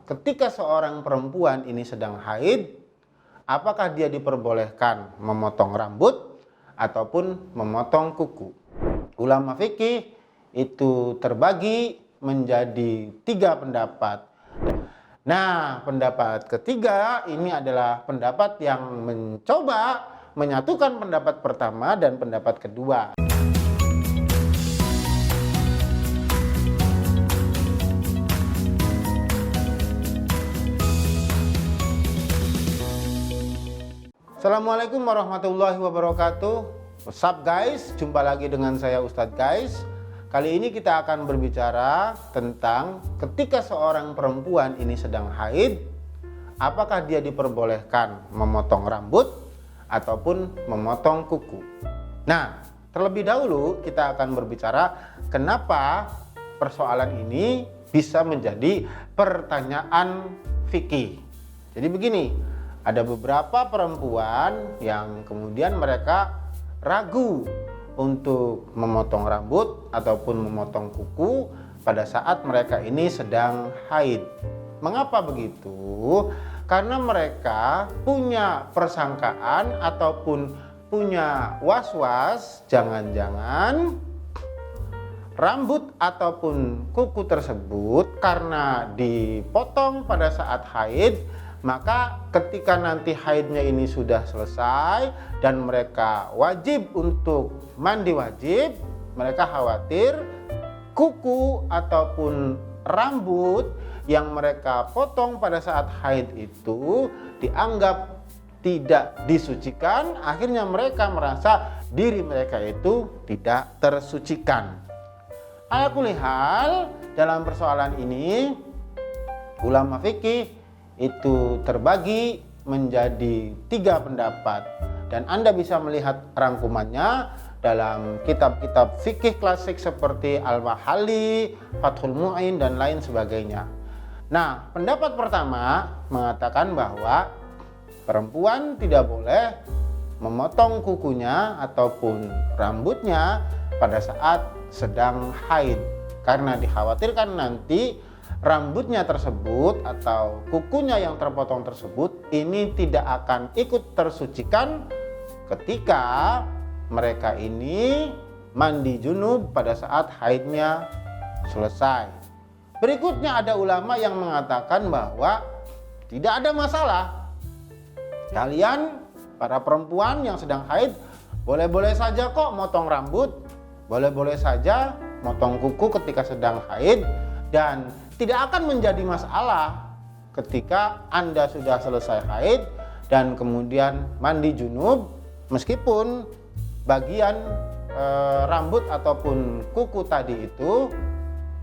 ketika seorang perempuan ini sedang haid, apakah dia diperbolehkan memotong rambut ataupun memotong kuku? Ulama fikih itu terbagi menjadi 3 pendapat. Nah, pendapat ketiga ini adalah pendapat yang mencoba menyatukan pendapat pertama dan pendapat kedua. Assalamualaikum warahmatullahi wabarakatuh. What's up guys, jumpa lagi dengan saya Ustadz guys. Kali ini kita akan berbicara tentang ketika seorang perempuan ini sedang haid, apakah dia diperbolehkan memotong rambut ataupun memotong kuku. Nah, terlebih dahulu kita akan berbicara kenapa persoalan ini bisa menjadi pertanyaan fikih. Jadi begini, ada beberapa perempuan yang kemudian mereka ragu untuk memotong rambut ataupun memotong kuku pada saat mereka ini sedang haid. Mengapa begitu? Karena mereka punya persangkaan ataupun punya was-was, jangan-jangan rambut ataupun kuku tersebut karena dipotong pada saat haid, maka ketika nanti haidnya ini sudah selesai dan mereka wajib untuk mandi wajib, mereka khawatir kuku ataupun rambut yang mereka potong pada saat haid itu dianggap tidak disucikan. Akhirnya mereka merasa diri mereka itu tidak tersucikan. Ala kulli hal, dalam persoalan ini ulama fikih itu terbagi menjadi 3 pendapat, dan Anda bisa melihat rangkumannya dalam kitab-kitab fikih klasik seperti Al-Mahalli, Fathul Mu'in dan lain sebagainya. Nah, pendapat pertama mengatakan bahwa perempuan tidak boleh memotong kukunya ataupun rambutnya pada saat sedang haid, karena dikhawatirkan nanti rambutnya tersebut atau kukunya yang terpotong tersebut ini tidak akan ikut tersucikan ketika mereka ini mandi junub pada saat haidnya selesai. Berikutnya ada ulama yang mengatakan bahwa tidak ada masalah. Kalian para perempuan yang sedang haid boleh-boleh saja kok motong rambut, boleh-boleh saja motong kuku ketika sedang haid, dan tidak akan menjadi masalah ketika Anda sudah selesai haid dan kemudian mandi junub, meskipun bagian rambut ataupun kuku tadi itu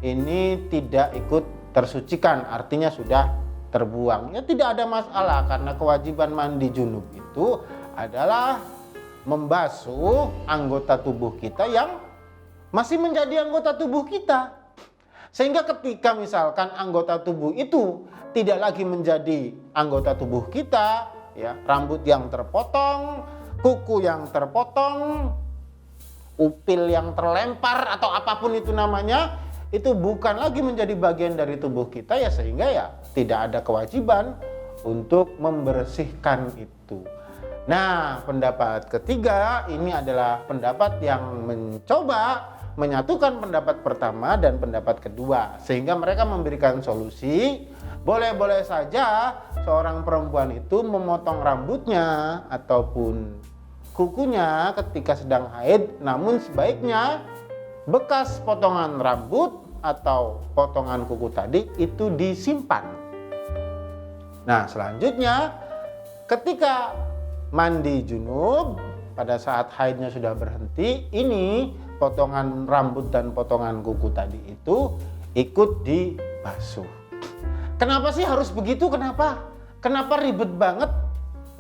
ini tidak ikut tersucikan, artinya sudah terbuang. Ya tidak ada masalah, karena kewajiban mandi junub itu adalah membasuh anggota tubuh kita yang masih menjadi anggota tubuh kita. Sehingga ketika misalkan anggota tubuh itu tidak lagi menjadi anggota tubuh kita, ya, rambut yang terpotong, kuku yang terpotong, upil yang terlempar atau apapun itu namanya, itu bukan lagi menjadi bagian dari tubuh kita, ya, sehingga ya tidak ada kewajiban untuk membersihkan itu. Nah, pendapat ketiga ini adalah pendapat yang mencoba menyatukan pendapat pertama dan pendapat kedua, sehingga mereka memberikan solusi boleh-boleh saja seorang perempuan itu memotong rambutnya ataupun kukunya ketika sedang haid, namun sebaiknya bekas potongan rambut atau potongan kuku tadi itu disimpan. Nah, selanjutnya ketika mandi junub pada saat haidnya sudah berhenti, ini potongan rambut dan potongan kuku tadi itu ikut dibasuh. Kenapa sih harus begitu? Kenapa ribet banget?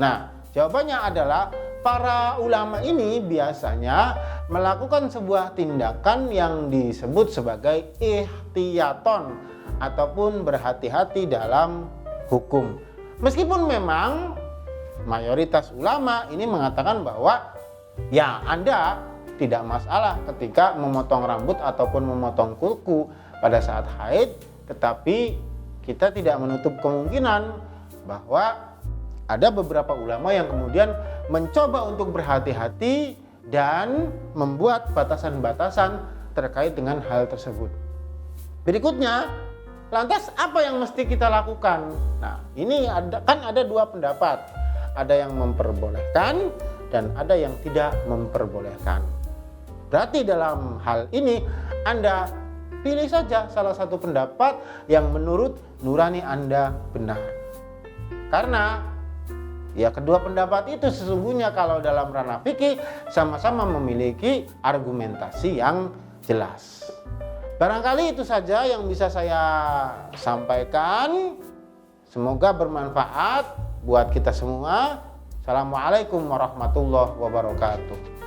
Nah, jawabannya adalah para ulama ini biasanya melakukan sebuah tindakan yang disebut sebagai ihtiyaton ataupun berhati-hati dalam hukum. Meskipun memang mayoritas ulama ini mengatakan bahwa ya Anda tidak masalah ketika memotong rambut ataupun memotong kuku pada saat haid, tetapi kita tidak menutup kemungkinan bahwa ada beberapa ulama yang kemudian mencoba untuk berhati-hati dan membuat batasan-batasan terkait dengan hal tersebut. Berikutnya, lantas apa yang mesti kita lakukan? Nah, ini ada dua pendapat. Ada yang memperbolehkan dan ada yang tidak memperbolehkan. Berarti dalam hal ini Anda pilih saja salah satu pendapat yang menurut nurani Anda benar. Karena ya kedua pendapat itu sesungguhnya kalau dalam ranah fikih sama-sama memiliki argumentasi yang jelas. Barangkali itu saja yang bisa saya sampaikan. Semoga bermanfaat buat kita semua. Assalamualaikum warahmatullahi wabarakatuh.